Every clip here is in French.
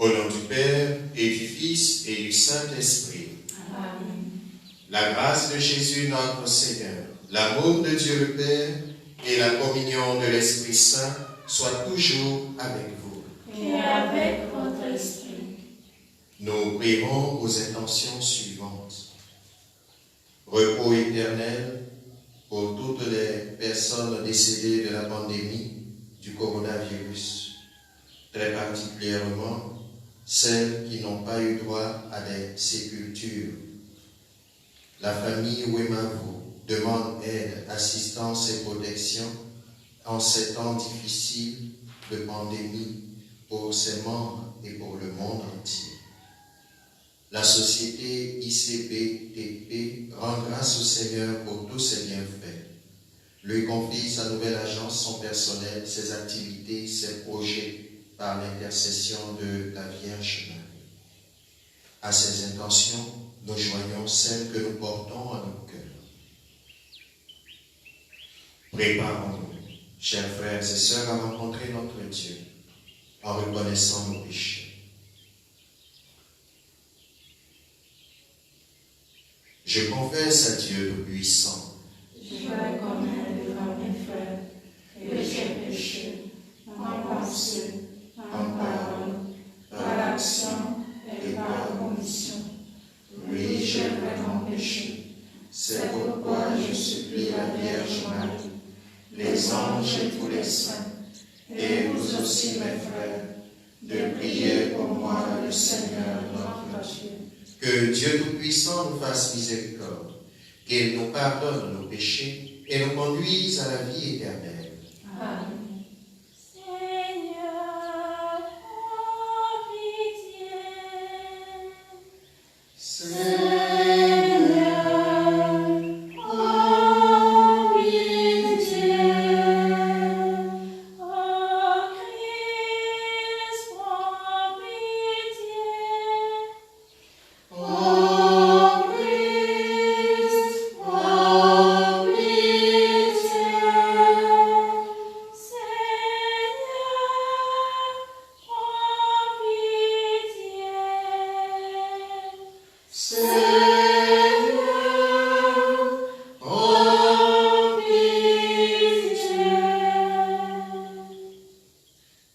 Au nom du Père, et du Fils, et du Saint-Esprit. Amen. La grâce de Jésus notre Seigneur, l'amour de Dieu le Père, et la communion de l'Esprit Saint soient toujours avec vous. Et avec votre esprit. Nous prierons aux intentions suivantes. Repos éternel pour toutes les personnes décédées de la pandémie du coronavirus, très particulièrement celles qui n'ont pas eu droit à des sépultures. La famille Ouemavou demande aide, assistance et protection en ces temps difficiles de pandémie pour ses membres et pour le monde entier. La société ICBTP rend grâce au Seigneur pour tous ses bienfaits. Lui confie sa nouvelle agence, son personnel, ses activités, ses projets par l'intercession de la Vierge Marie. À ces intentions, nous joignons celles que nous portons en nos cœurs. Préparons-nous, chers frères et sœurs, à rencontrer notre Dieu en reconnaissant nos péchés. Je confesse à Dieu Tout-Puissant. Je reconnais devant mes frères que j'ai péché en pensée, en parole, par action et par omission. Oui, j'ai vraiment péché. C'est pourquoi je supplie la Vierge Marie, les anges et tous les saints, et vous aussi mes frères, de prier pour moi le Seigneur notre Dieu. Que Dieu Tout-Puissant nous fasse miséricorde, qu'il nous pardonne nos péchés et nous conduise à la vie éternelle. Amen.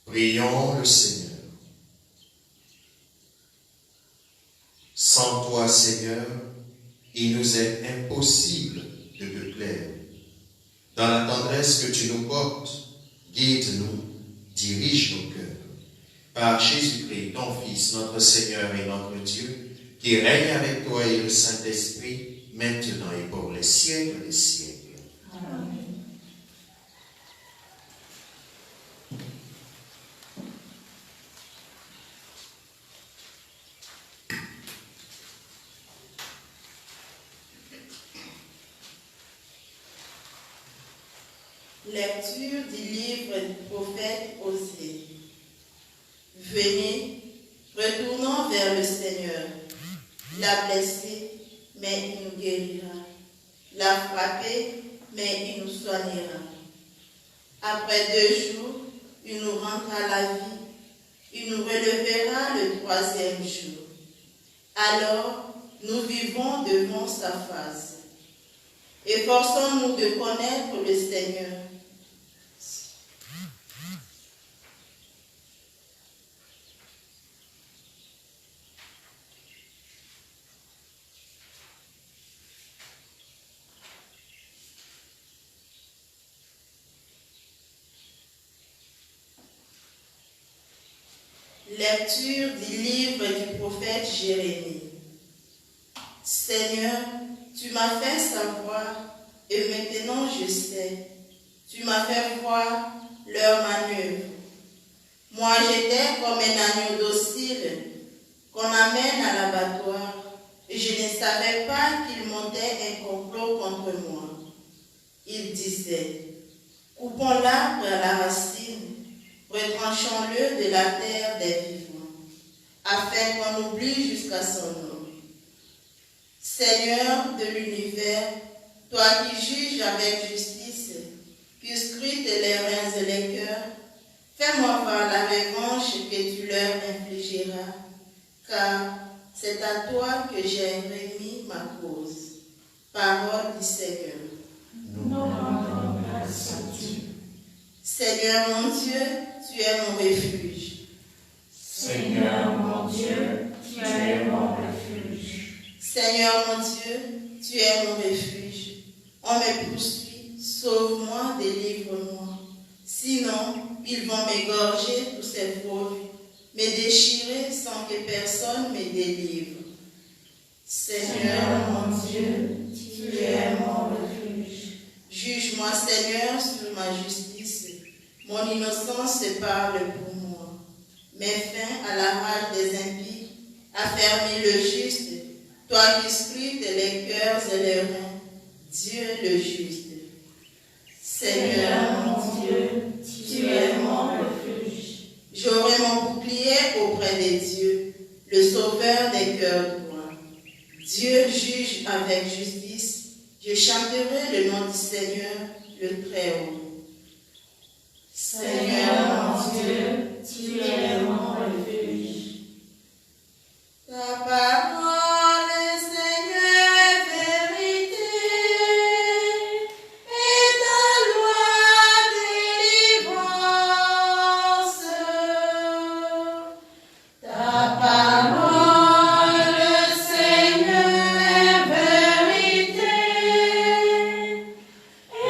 Prions le Seigneur. Sans toi, Seigneur, il nous est impossible de te plaire. Dans la tendresse que tu nous portes, guide-nous, dirige nos cœurs. Par Jésus-Christ, ton Fils, notre Seigneur et notre Dieu, qui règne avec toi et le Saint-Esprit, maintenant et pour les siècles des siècles. Amen. Lecture du livre du prophète Osée. Venez, retournons vers le Seigneur. L'a blessé, mais il nous guérira. L'a frappé, mais il nous soignera. Après 2 jours, il nous rendra la vie. Il nous relèvera le 3e jour. Alors, nous vivons devant sa face. Efforçons-nous de connaître le Seigneur. Lecture du livre du prophète Jérémie. Seigneur, tu m'as fait savoir, et maintenant je sais. Tu m'as fait voir leurs manœuvres. Moi j'étais comme un agneau docile qu'on amène à l'abattoir, et je ne savais pas qu'il montait un complot contre moi. Il disait, coupons l'arbre à la racine, retranchons-le de la terre des vivants, afin qu'on oublie jusqu'à son nom. Seigneur de l'univers, toi qui juges avec justice, qui scrutes les reins et les cœurs, Fais-moi voir la revanche que tu leur infligeras, car c'est à toi que j'ai remis ma cause. Parole du Seigneur. Nous rendons grâce à Dieu. Seigneur mon Dieu, tu es mon refuge. Seigneur mon Dieu, tu es mon refuge. Seigneur mon Dieu, tu es mon refuge. On me poursuit, sauve-moi, délivre-moi. Sinon, ils vont m'égorger tous ces fauves, me déchirer sans que personne me délivre. Seigneur mon Dieu, tu es mon refuge. Juge-moi, Seigneur, sur ma justice. Mon innocence se parle pour moi. Mets fin à la rage des impies, affermis le juste, toi qui scrutes les cœurs et les reins, Dieu le juste. Seigneur mon Dieu, tu es mon refuge. J'aurai mon bouclier auprès des dieux, le sauveur des cœurs droits. Dieu juge avec justice, je chanterai le nom du Seigneur, le Très-Haut. Seigneur mon Dieu, tu es mon refuge. Ta parole, Seigneur, est vérité, et ta loi délivrance. Ta parole, Seigneur, est vérité,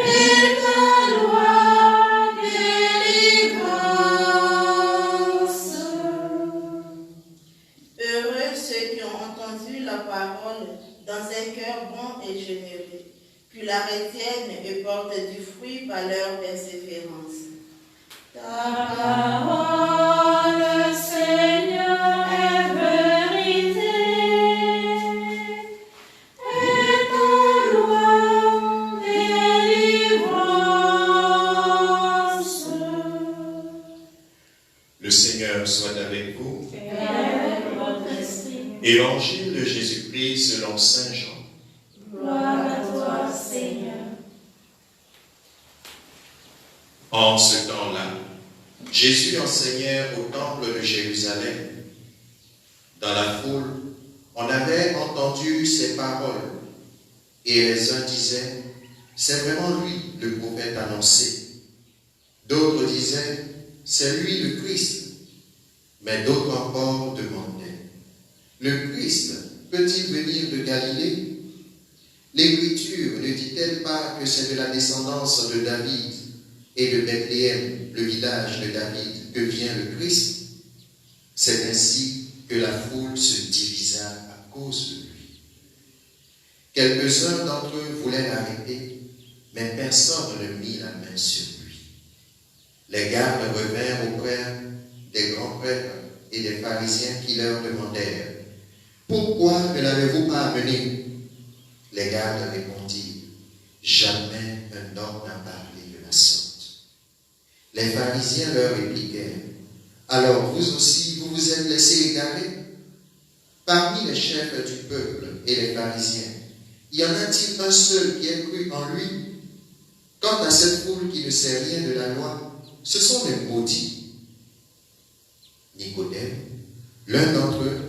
et ta loi délivrance. Heureux ceux qui ont entendu la parole dans un cœur bon et généreux, qui la retiennent et portent du fruit par leur persévérance. Ta parole, Seigneur, est vérité, et ta loi délivrance. Le Seigneur soit avec vous. Et avec votre esprit. Évangile de Jésus-Christ selon saint Jean. Gloire à toi, Seigneur. En ce temps-là, Jésus enseignait au temple de Jérusalem. Dans la foule, on avait entendu ses paroles, et les uns disaient, c'est vraiment lui le prophète annoncé. D'autres disaient, c'est lui le Christ. Mais d'autres encore demandaient, le Christ peut-il venir de Galilée? L'Écriture ne dit-elle pas que c'est de la descendance de David et de Bethléem, le village de David, que vient le Christ? C'est ainsi que la foule se divisa à cause de lui. Quelques-uns d'entre eux voulaient l'arrêter, mais personne ne mit la main sur lui. Les gardes revinrent auprès des grands prêtres et des pharisiens qui leur demandèrent, « Pourquoi ne l'avez-vous pas amené ?» Les gardes répondirent, « Jamais un homme n'a parlé de la sorte. » Les pharisiens leur répliquèrent, « Alors vous aussi, vous vous êtes laissés égarer? Parmi les chefs du peuple et les pharisiens, y en a-t-il un seul qui ait cru en lui? Quant à cette foule qui ne sait rien de la loi, ce sont les maudits. » Nicodème, l'un d'entre eux,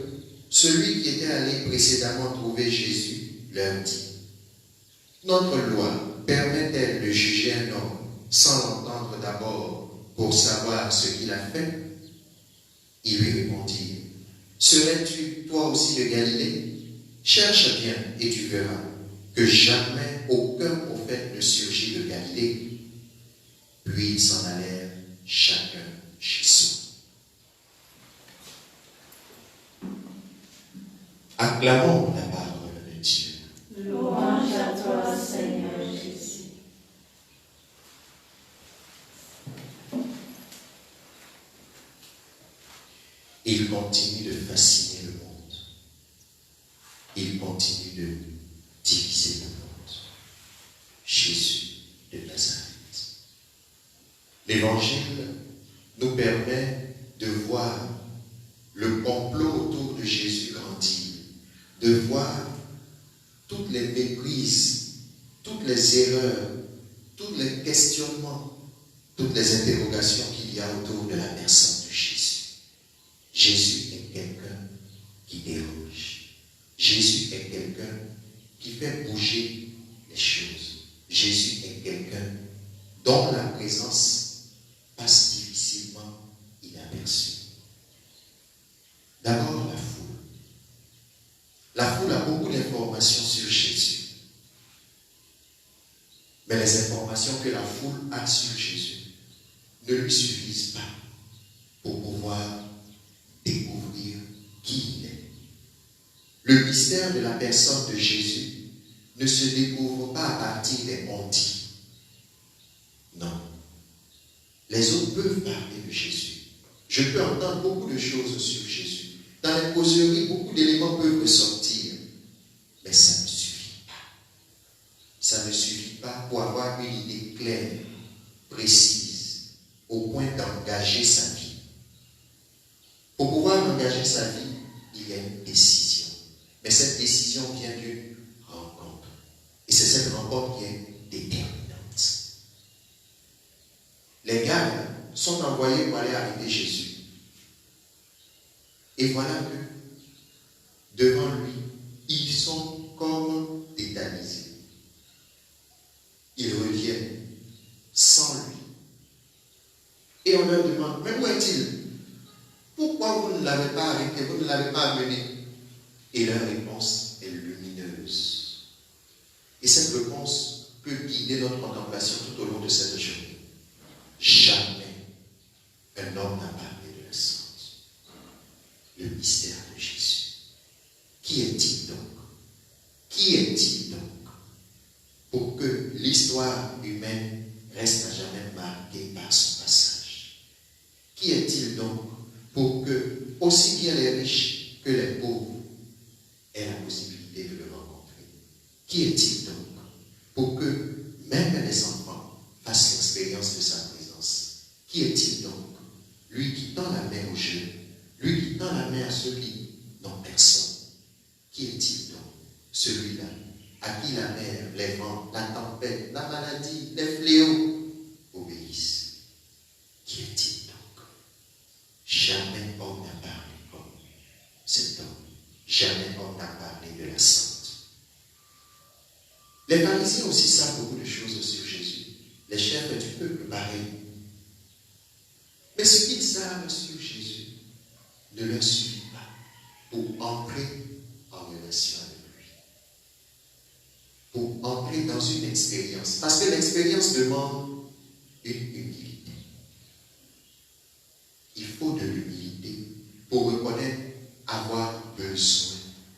celui qui était allé précédemment trouver Jésus, leur dit, « Notre loi permet-elle de juger un homme sans l'entendre d'abord pour savoir ce qu'il a fait? » Ils lui répondirent, « Serais-tu toi aussi de Galilée? Cherche bien et tu verras que jamais aucun prophète ne surgit de Galilée. » Puis ils s'en allèrent chacun chez soi. Acclamons la parole de Dieu. Louange à toi, Seigneur Jésus. Il continue de fasciner le monde. Il continue de diviser le monde. Jésus de Nazareth. L'Évangile nous permet de voir le complot autour de Jésus grandir, de voir toutes les méprises, toutes les erreurs, tous les questionnements, toutes les interrogations qui qu'il y a autour de la personne de Jésus. Jésus est quelqu'un qui dérange. Jésus est quelqu'un qui fait bouger les choses. Jésus est quelqu'un dont la présence passe difficilement inaperçue. D'abord, la foule. La foule a beaucoup d'informations sur Jésus. Mais les informations que la foule a sur Jésus ne lui suffisent pas pour pouvoir découvrir qui il est. Le mystère de la personne de Jésus ne se découvre pas à partir des on-dit. Non. Les autres peuvent parler de Jésus. Je peux entendre beaucoup de choses sur Jésus. Dans les causeries, beaucoup d'éléments peuvent ressortir. Mais ça ne suffit pas. Ça ne suffit pas pour avoir une idée claire, précise, au point d'engager sa vie. Pour pouvoir engager sa vie, il y a une décision. Mais cette décision vient d'une rencontre. Et c'est cette rencontre qui est déterminante. Les gars sont envoyés pour aller arrêter Jésus. Et voilà que, devant lui, ils sont comme tétanisés. Ils reviennent sans lui. Et on leur demande, mais où est-il? Pourquoi vous ne l'avez pas arrêté, vous ne l'avez pas amené? Et leur réponse est lumineuse. Et cette réponse peut guider notre contemplation tout au long de cette journée. Jamais un homme n'a parlé de la sainte. Le mystère de Jésus. Qui est-il donc? Qui est-il donc? Pour que l'histoire humaine reste à jamais marquée par son passage. Qui est-il donc pour que aussi bien les riches que les pauvres aient la possibilité de le rencontrer? Qui est-il donc pour que même les enfants fassent l'expérience de sa présence? Qui est-il donc? Lui qui tend la main aux jeunes, lui qui tend la main à ceux qui n'ont personne. Qui est-il donc? Celui-là à qui la mer, les vents, la tempête, la maladie, les fléaux obéissent. Qui est-il donc? Jamais homme n'a parlé comme cet homme. Jamais homme n'a parlé de la sainte. Les pharisiens aussi savent beaucoup de choses sur Jésus. Les chefs du peuple, pareil. Mais ce qu'ils savent sur Jésus ne leur suffit pas pour entrer en relation avec lui. Pour entrer dans une expérience. Parce que l'expérience demande une humilité. Il faut de l'humilité pour reconnaître avoir besoin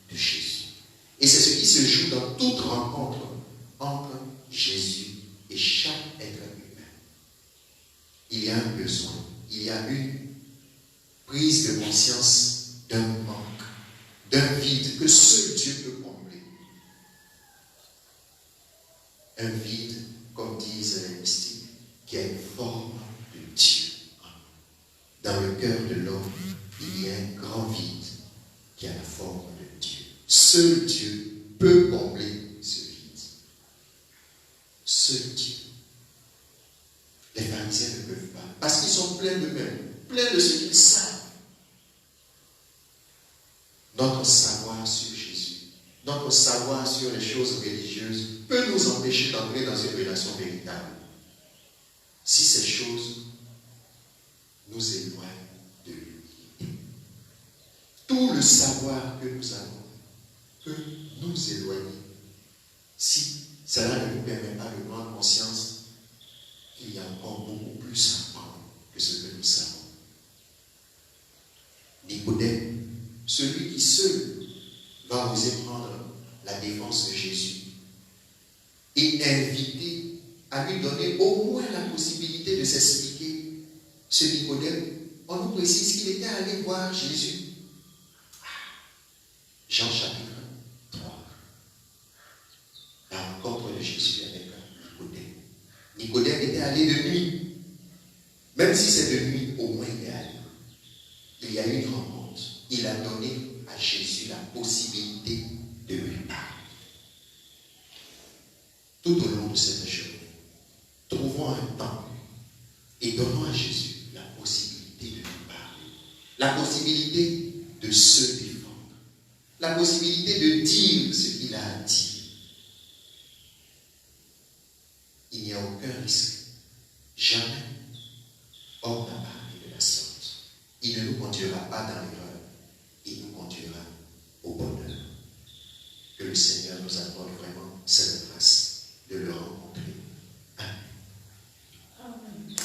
de Jésus. Et c'est ce qui se joue dans toute rencontre entre Jésus et chaque être humain. Il y a un besoin, il y a une prise de conscience d'un manque, d'un vide que seul Dieu peut combler. Un vide, comme disent les mystiques, qui a une forme de Dieu. Dans le cœur de l'homme, il y a un grand vide qui a la forme de Dieu. Seul Dieu peut combler ce vide. Seul Dieu. Les pharisiens ne peuvent pas, parce qu'ils sont pleins d'eux-mêmes, pleins de ce qu'ils savent. Notre savoir sur Jésus, notre savoir sur les choses religieuses peut nous empêcher d'entrer dans une relation véritable. Si ces choses nous éloignent de l'humilité. Tout le savoir que nous avons peut nous éloigner si cela ne nous permet pas de prendre conscience qu'il y a encore beaucoup plus à apprendre que ce que nous savons. Nicodème, celui qui seul va oser prendre la défense de Jésus et inviter à lui donner au moins la possibilité de s'expliquer. Ce Nicodème, on nous précise qu'il était allé voir Jésus. Jean chapitre 3. La rencontre de Jésus avec Nicodème. Nicodème était allé de nuit. Même si c'est de nuit, au moins il est allé. Il y a eu une rencontre. Il a donné à Jésus la possibilité de lui parler. Tout au long de cette journée, trouvons un temps et donnons à Jésus la la possibilité de se défendre, la possibilité de dire ce qu'il a à dire. Il n'y a aucun risque. Jamais. Homme n'a parlé de la sorte. Il ne nous conduira pas dans l'erreur. Il nous conduira au bonheur. Que le Seigneur nous accorde vraiment cette grâce de le rencontrer. Amen. Amen.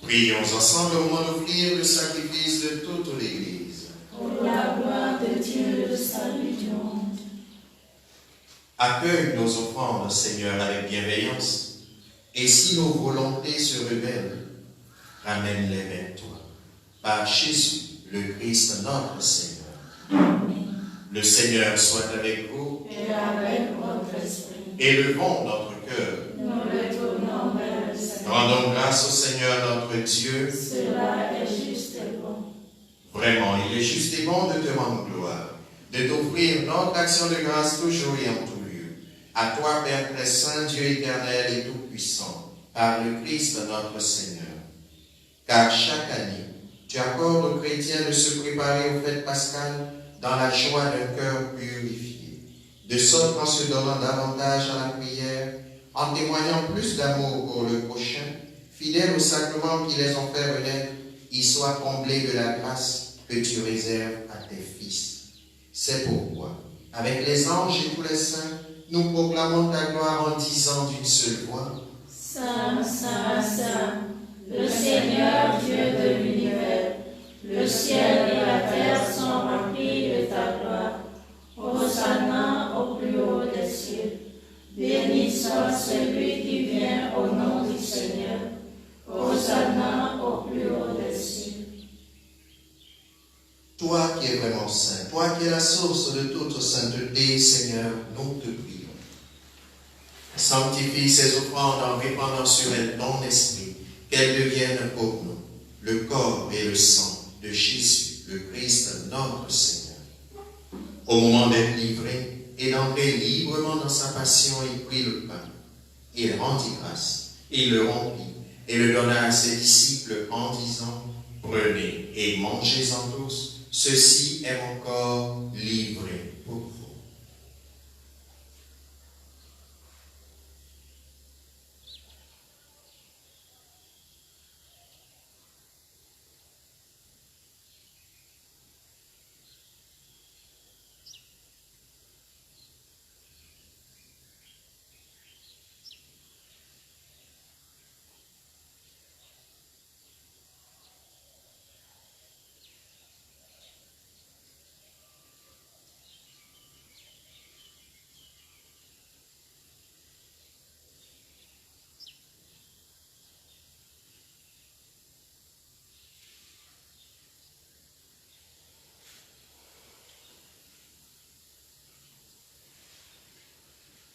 Prions ensemble au moment d'offrir le sacrifice de toute l'Église. Pour la gloire de Dieu, le salut du monde. Accueille nos offrandes, Seigneur, avec bienveillance. Et si nos volontés se rebellent, ramène-les vers toi. Par Jésus, le Christ, notre Seigneur. Amen. Le Seigneur soit avec vous. Et avec votre esprit, Élevons notre cœur. nous le tournons vers le Seigneur. Rendons grâce au Seigneur notre Dieu. Cela est juste et bon. Vraiment, il est juste et bon de te rendre gloire, de t'offrir notre action de grâce toujours et en tout lieu. À toi, Père très saint, Dieu éternel et tout-puissant, par le Christ notre Seigneur. Car chaque année, tu accordes aux chrétiens de se préparer aux fêtes pascales dans la joie d'un cœur purifié, de sorte qu'en se donnant davantage à la prière, en témoignant plus d'amour pour le prochain, fidèles aux sacrements qui les ont fait renaître, ils soient comblés de la grâce que tu réserves à tes fils. C'est pourquoi, avec les anges et tous les saints, nous proclamons ta gloire en disant d'une seule voix: Saint, Saint, Saint, le Seigneur Dieu de l'univers, le ciel et la terre sont remplis de ta gloire. Hosanna au plus haut des cieux. Béni soit celui qui vient au nom du Seigneur. Hosanna au plus haut des cieux. Toi qui es vraiment saint, toi qui es la source de toute sainteté, Seigneur, nous te prions. Sanctifie ces offrandes en répandant sur elles ton esprit, qu'elles deviennent pour nous le corps et le sang de Jésus, le Christ, notre Seigneur. Au moment d'être livré et d'entrer librement dans sa passion, il prit le pain, il rendit grâce, il le rompit et le donna à ses disciples en disant: prenez et mangez-en tous, ceci est mon corps livré pour vous.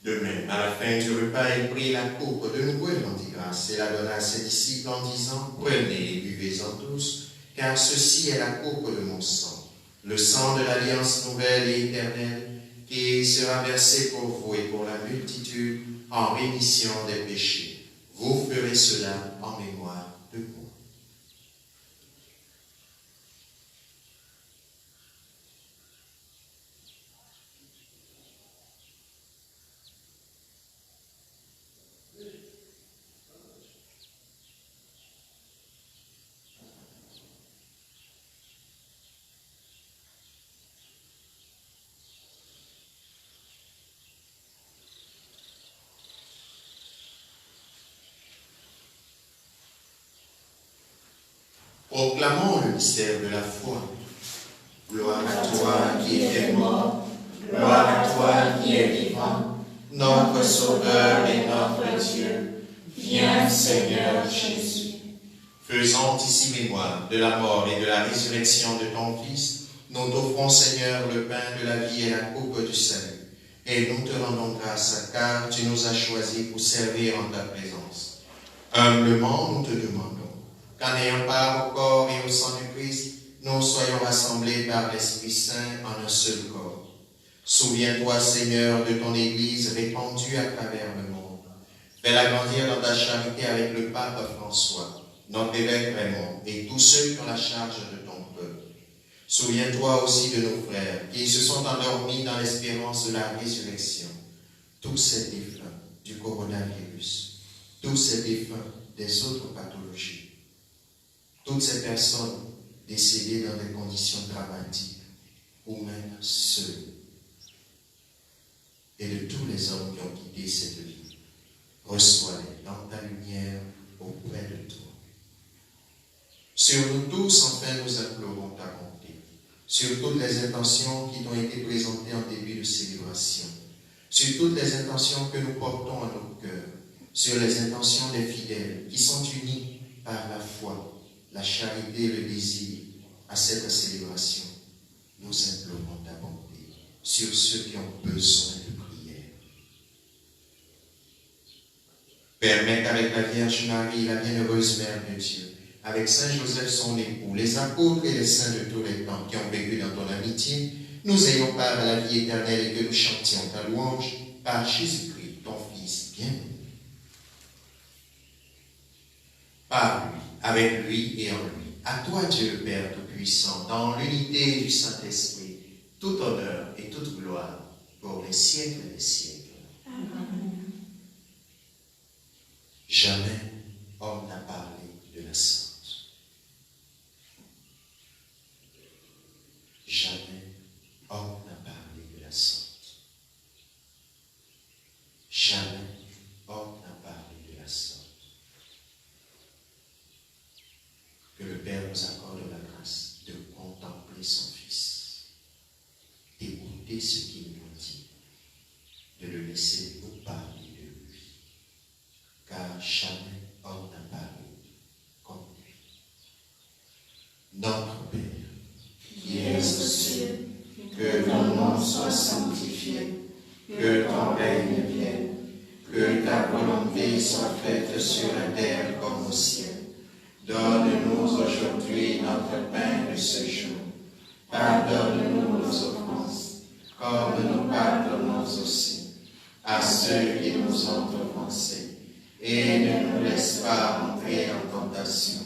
De même, à la fin du repas, il prit la coupe, de nouveau il rendit grâce et la donna à ses disciples en disant, prenez et buvez-en tous, car ceci est la coupe de mon sang, le sang de l'alliance nouvelle et éternelle, qui sera versé pour vous et pour la multitude en rémission des péchés. Vous ferez cela en mémoire de moi. Proclamons le mystère de la foi. Gloire à toi qui es mort, gloire à toi qui es vivant, notre Sauveur et notre Dieu. Viens, Seigneur Jésus. Faisant ici mémoire de la mort et de la résurrection de ton Fils, nous t'offrons, Seigneur, le pain de la vie et la coupe du salut. Et nous te rendons grâce, car tu nous as choisis pour servir en ta présence. Humblement, nous te demandons qu'en ayant part au corps et au sang du Christ, nous soyons rassemblés par l'Esprit Saint en un seul corps. Souviens-toi, Seigneur, de ton Église répandue à travers le monde. Fais-la grandir dans ta charité avec le pape François, notre évêque Raymond et tous ceux qui ont la charge de ton peuple. Souviens-toi aussi de nos frères qui se sont endormis dans l'espérance de la résurrection. Tous ces défunts du coronavirus, tous ces défunts des autres pathologies, toutes ces personnes décédées dans des conditions dramatiques ou même seules, et de tous les hommes qui ont quitté cette vie, reçois-les dans ta lumière auprès de toi. Sur nous tous, enfin, nous implorons ta bonté, sur toutes les intentions qui t'ont été présentées en début de célébration, sur toutes les intentions que nous portons à nos cœurs, sur les intentions des fidèles qui sont unis par la foi, la charité et le désir à cette célébration. Nous implorons ta bonté sur ceux qui ont besoin de prière. Permets qu'avec la Vierge Marie, la bienheureuse Mère de Dieu, avec Saint Joseph son époux, les apôtres et les saints de tous les temps qui ont vécu dans ton amitié, nous ayons part à la vie éternelle et que nous chantions ta louange par Jésus-Christ, ton Fils bien-aimé. Par lui, avec lui et en lui, à toi Dieu le Père Tout-Puissant, dans l'unité du Saint-Esprit, tout honneur et toute gloire pour les siècles des siècles. Amen. Jamais homme n'a parlé de la Sainte. Jamais homme n'a parlé de la Sainte. Jamais homme n'a parlé de la Sainte. Que le Père nous accorde la grâce de contempler son Fils, d'écouter ce qu'il nous dit, de le laisser nous parler de lui, car jamais homme n'a parlé comme lui. Notre Père, qui es aux cieux, que ton nom soit sanctifié, que ton règne vienne, que ta volonté soit faite sur la terre comme au ciel. Donne-nous aujourd'hui notre pain de ce jour. Pardonne-nous nos offenses, comme nous pardonnons aussi à ceux qui nous ont offensés. Et ne nous laisse pas entrer en tentation,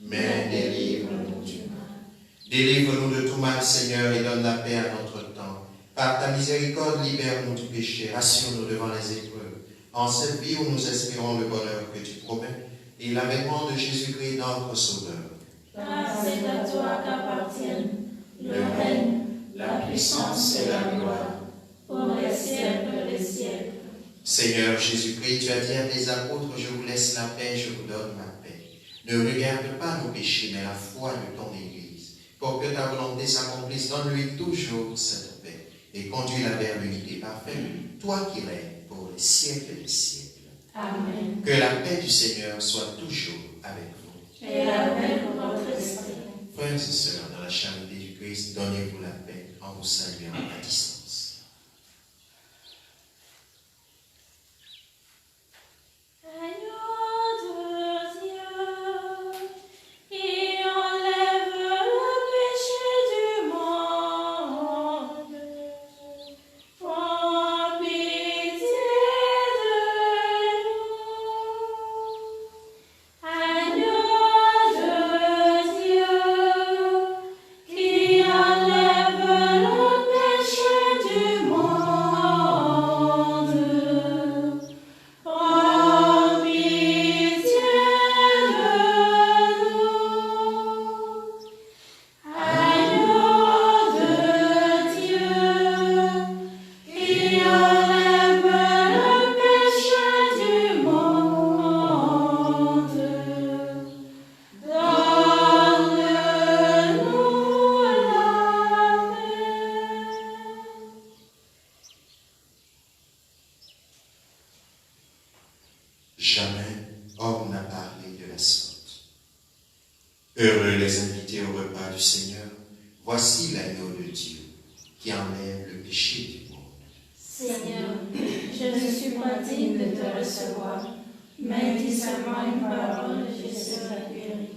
mais délivre-nous du mal. Délivre-nous de tout mal, Seigneur, et donne la paix à notre temps. Par ta miséricorde, libère-nous du péché, rassure-nous devant les épreuves. En cette vie où nous espérons le bonheur que tu promets, et l'avènement de Jésus-Christ, notre Sauveur. Car c'est à toi qu'appartiennent le règne, la puissance et la gloire, pour les siècles des siècles. Seigneur Jésus-Christ, tu as dit à tes apôtres, je vous laisse la paix, je vous donne ma paix. Ne regarde pas nos péchés, mais la foi de ton Église. Pour que ta volonté s'accomplisse, donne-lui toujours cette paix et conduis-la vers l'unité parfaite, toi qui règnes pour les siècles des siècles. Amen. Que la paix du Seigneur soit toujours avec vous. Et avec votre esprit. Frères et sœurs, dans la charité du Christ, donnez-vous la paix en vous saluant à distance. invités au repas du Seigneur, voici l'agneau de Dieu qui enlève le péché du monde. Seigneur, je ne suis pas digne de te recevoir, mais dis seulement une parole et je serai guéri.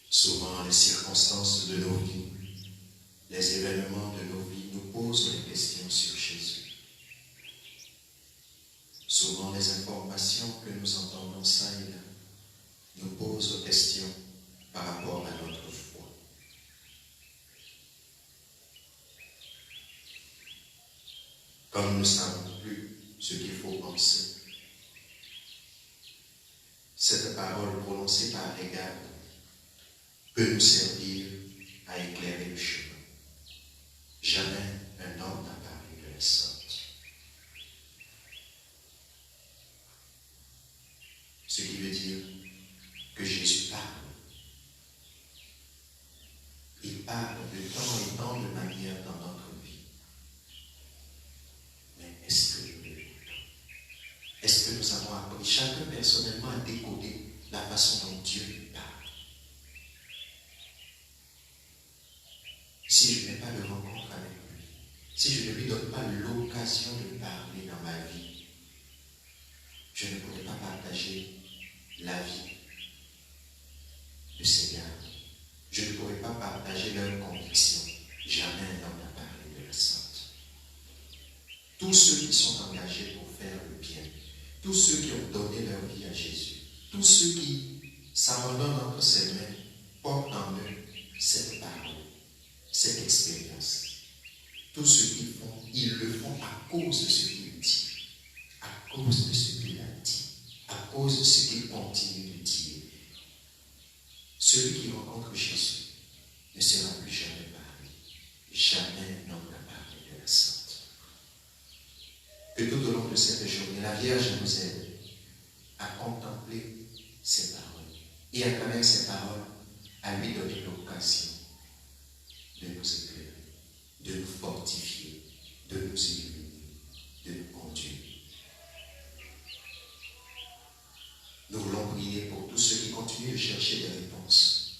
Souvent, les circonstances de nos vies, les événements de nos vies nous posent des questions sur Jésus. Souvent, les informations que nous entendons ça et là nous posent des questions par rapport à notre foi. Comme nous ne savons plus ce qu'il faut penser, cette parole prononcée par les gardes peut nous servir à éclairer le chemin. Jamais un homme n'a parlé de la sorte. Ce qui veut dire que Jésus parle. Il parle de temps et temps de manière dans notre vie. Mais est-ce que nous l'écoutons? Est-ce que nous avons appris chacun personnellement à décoder la façon dont Dieu parle? Si je n'ai pas de rencontre avec lui, si je ne lui donne pas l'occasion de parler dans ma vie, je ne pourrai pas partager la vie de ces gars. Je ne pourrai pas partager leurs convictions. Jamais un homme n'a parlé de la sorte. Tous ceux qui sont engagés pour faire le bien, tous ceux qui ont donné leur vie à Jésus, tous ceux qui s'abandonnent entre ses mains, portent en eux cette parole, cette expérience. Tout ce qu'ils font, ils le font à cause de ce qu'il dit, à cause de ce qu'il a dit, à cause de ce qu'il continue de dire. Celui qui rencontre Jésus ne sera plus jamais parlé. Jamais un homme n'a parlé de la sorte. Que tout au long de cette journée, la Vierge nous aide à contempler ses paroles et à travers ces paroles, à lui donner l'occasion de nous éclairer, de nous fortifier, de nous illuminer, de nous conduire. Nous voulons prier pour tous ceux qui continuent de chercher des réponses,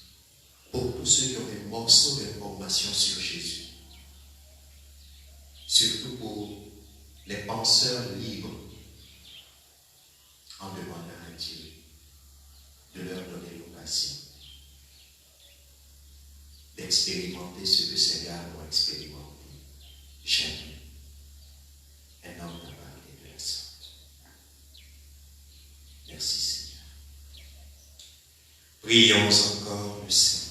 pour tous ceux qui ont des morceaux d'informations sur Jésus, surtout pour les penseurs libres d'expérimenter ce que ces gars ont expérimenté. Jamais un homme n'a parlé de la sorte. Merci Seigneur. Prions encore le Seigneur.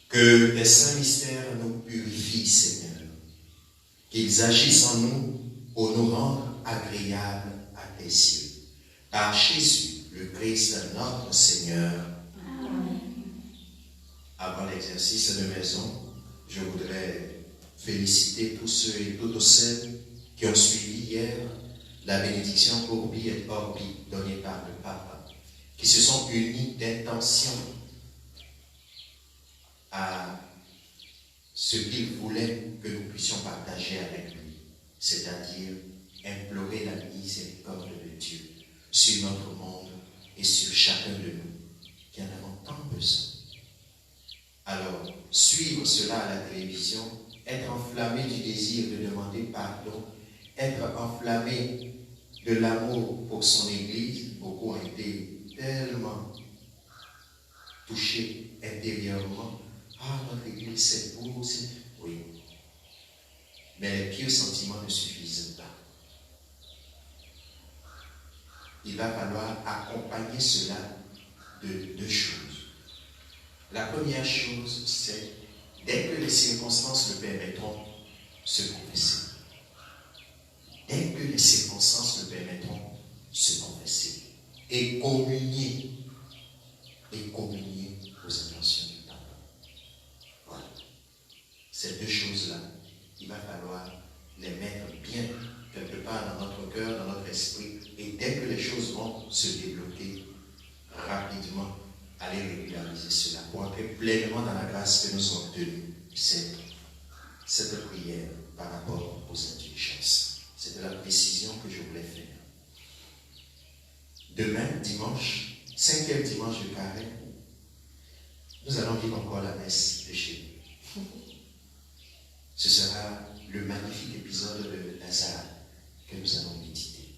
Que les saints mystères nous purifient, Seigneur. Qu'ils agissent en nous pour nous rendre agréables à tes yeux. Par Jésus, le Christ, notre Seigneur. Amen. Avant l'exercice de maison, je voudrais féliciter tous ceux et toutes celles qui ont suivi hier la bénédiction Urbi et Orbi donnée par le Pape, qui se sont unis d'intention à ce qu'il voulait que nous puissions partager avec lui, c'est-à-dire implorer la miséricorde de Dieu sur notre monde et sur chacun de nous qui en avons tant besoin. Alors, suivre cela à la télévision, être enflammé du désir de demander pardon, être enflammé de l'amour pour son Église, beaucoup ont été tellement touchés intérieurement. Ah, notre Église, c'est beau, c'est... Oui. Mais les pieux sentiments ne suffisent pas. Il va falloir accompagner cela de deux choses. La première chose, c'est, dès que les circonstances le permettront, se confesser. Dès que les circonstances le permettront, se confesser. Et communier. Et communier aux intentions du pardon. Voilà. Ces deux choses-là, il va falloir les mettre bien quelque part dans notre cœur, dans notre esprit. Et dès que les choses vont se débloquer, rapidement, aller régulariser cela pour entrer pleinement dans la grâce que nous avons obtenue. C'est cette prière par rapport aux indulgences. C'était la précision que je voulais faire. Demain, dimanche, 5e dimanche de Carême, nous allons vivre encore la messe de chez nous. Ce sera le magnifique épisode de Lazare que nous allons méditer.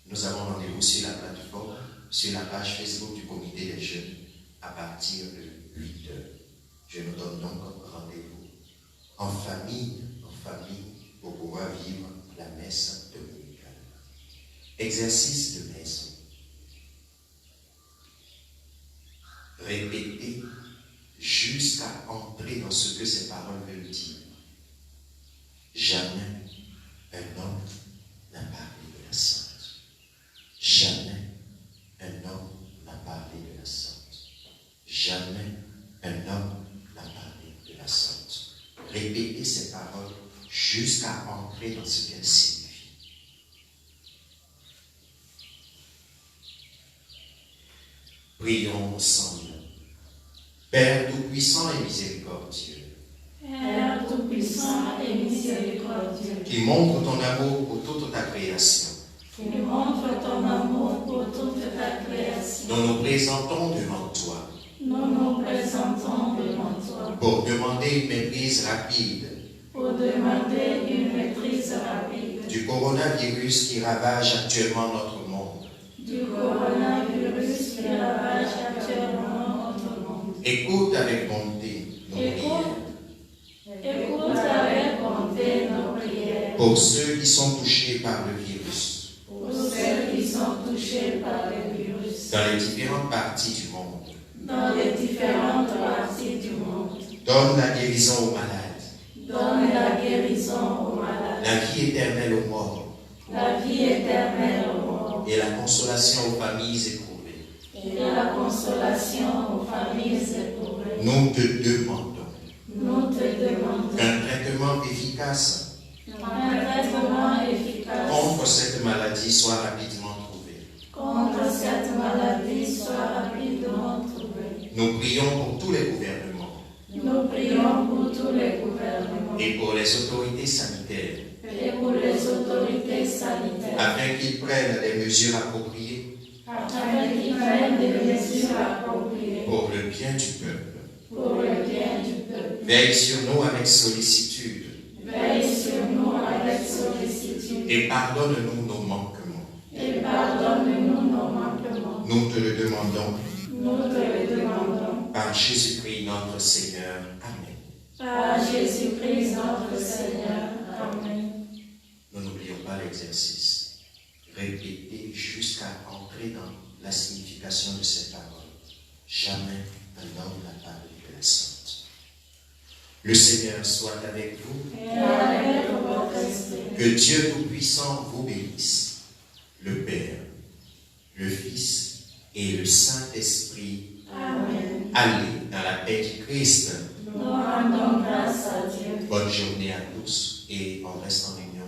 Nous avons rendez-vous sur la plateforme, sur la page Facebook du comité des jeunes, à partir de 8h. Je nous donne donc rendez-vous en famille, pour pouvoir vivre la messe dominicale. Exercice de maison. Répétez jusqu'à entrer dans ce que ces paroles veulent dire. Jamais un homme n'a parlé de la sorte. Jamais un homme n'a parlé de la sorte. Jamais un homme n'a parlé de la sorte. Répétez ces paroles jusqu'à entrer dans ce qu'elles signifient. Prions ensemble. Père Tout-Puissant et Miséricordieux, Père Tout-Puissant et Miséricordieux, qui montre ton amour pour toute ta création, qui montre ton amour pour toute ta création, nous nous présentons devant toi nous nous présentons devant toi pour demander une maîtrise rapide pour demander une maîtrise rapide du coronavirus qui ravage actuellement notre monde. du coronavirus qui ravage actuellement notre monde. Écoute avec bonté nos prières. Écoute avec bonté nos prières Pour ceux qui sont touchés par le virus, pour ceux qui sont touchés par le virus dans les différentes parties du monde. dans les différentes parties du monde. Donne la guérison aux malades, Donne la guérison aux malades, la vie éternelle aux morts la vie éternelle aux morts et la consolation aux familles éprouvées. et la consolation aux familles éprouvées. Nous te demandons Nous te demandons qu'un traitement efficace un traitement efficace contre cette maladie soit rapidement trouvé. contre cette maladie soit rapidement trouvé. Nous prions pour tous les gouvernements Nous prions pour tous les gouvernements et pour les autorités sanitaires et pour les autorités sanitaires afin qu'ils prennent des mesures appropriées afin qu'ils prennent des mesures appropriées pour le bien du peuple. pour le bien du peuple. Veille sur nous avec sollicitude Veille sur nous avec sollicitude et pardonne-nous nos manquements. et pardonne-nous nos manquements. Nous Nous te le demandons Nous te le demandons. par Jésus-Christ notre Seigneur. Amen. Par Jésus-Christ notre Seigneur. Amen. Nous n'oublions pas l'exercice. Répétez jusqu'à entrer dans la signification de ces paroles. Jamais un homme n'a parlé de la sorte. Le Seigneur soit avec vous. Et avec votre esprit. Que Dieu Tout-Puissant vous bénisse, le Père, le Fils et le Saint-Esprit. Amen. Allez dans la paix du Christ. Nous rendons grâce à Dieu. Bonne journée à tous et on reste en réunion.